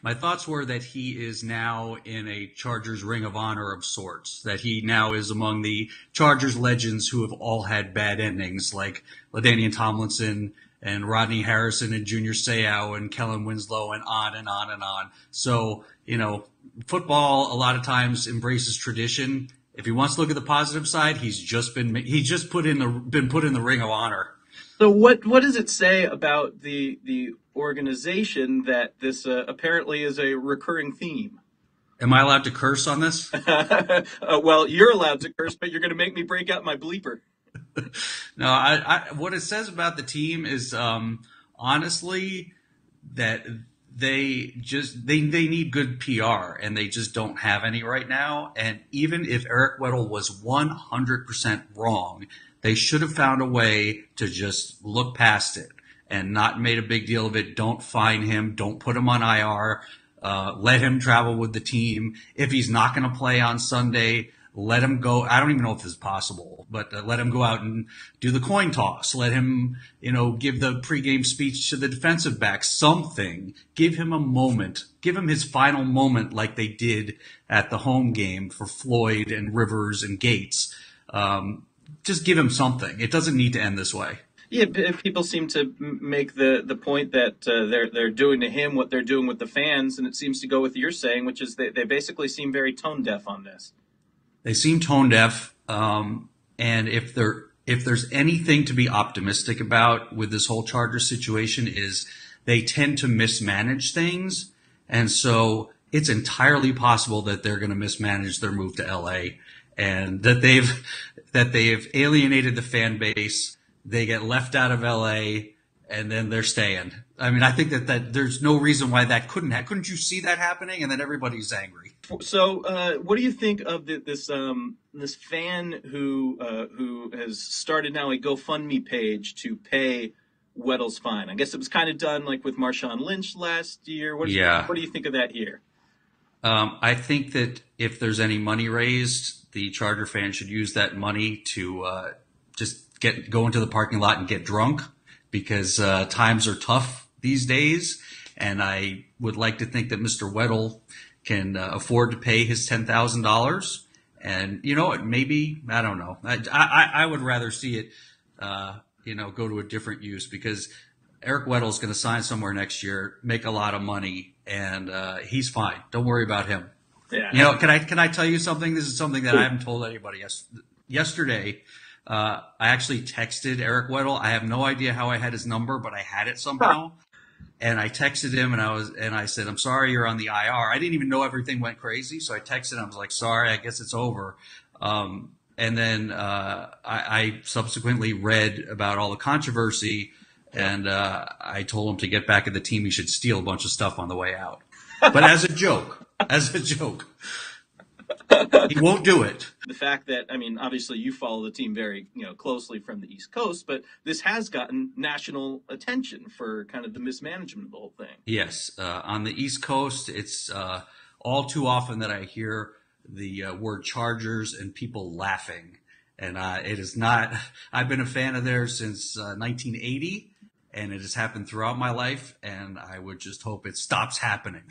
My thoughts were that he is now in a Chargers Ring of Honor of sorts, that he now is among the Chargers legends who have all had bad endings, like LaDainian Tomlinson and Rodney Harrison and Junior Seau and Kellen Winslow and on and on and on. So, football a lot of times embraces tradition. If he wants to look at the positive side, been put in the Ring of Honor. So what does it say about the organization that this apparently is a recurring theme? Am I allowed to curse on this? Well, you're allowed to curse, but you're going to make me break out my bleeper. No, what it says about the team is honestly that they need good PR and they just don't have any right now. And even if Eric Weddle was 100% wrong, they should have found a way to just look past it and not made a big deal of it. Don't fine him. Don't put him on IR. Let him travel with the team. If he's not going to play on Sunday, let him go. I don't even know if this is possible, but let him go out and do the coin toss. Let him, give the pregame speech to the defensive back, something. Give him a moment. Give him his final moment like they did at the home game for Floyd and Rivers and Gates. Just give him something. It doesn't need to end this way. Yeah, people seem to make the point that they're doing to him what they're doing with the fans, and it seems to go with your saying, which is they basically seem very tone deaf on this. They seem tone deaf, and if there's anything to be optimistic about with this whole Chargers situation is they tend to mismanage things, and so it's entirely possible that they're going to mismanage their move to LA, and that they've alienated the fan base. They get left out of LA, and then they're staying. I mean, I think that there's no reason why that couldn't happen. Couldn't you see that happening? And then everybody's angry. So, what do you think of this fan who has started now a GoFundMe page to pay Weddle's fine? I guess it was kind of done like with Marshawn Lynch last year. What do you think of that here? I think that if there's any money raised, the Charger fans should use that money to just go into the parking lot and get drunk, because times are tough these days. And I would like to think that Mr. Weddle can afford to pay his $10,000. And you know what? Maybe, I don't know. I would rather see it, go to a different use, because Eric Weddle is going to sign somewhere next year, make a lot of money, and he's fine. Don't worry about him. Yeah. Can I tell you something? This is something that I haven't told anybody. Yesterday, I actually texted Eric Weddle. I have no idea how I had his number, but I had it somehow. And I texted him and I said, "I'm sorry you're on the IR." I didn't even know everything went crazy. So I texted him. I was like, "Sorry, I guess it's over." And then I subsequently read about all the controversy, and I told him to get back at the team. He should steal a bunch of stuff on the way out. But as a joke. He won't do it. The fact that, I mean, obviously you follow the team very, closely from the East Coast, but this has gotten national attention for kind of the mismanagement of the whole thing. Yes. On the East Coast, it's all too often that I hear the word Chargers and people laughing. And it is not, I've been a fan of theirs since 1980, and it has happened throughout my life, and I would just hope it stops happening.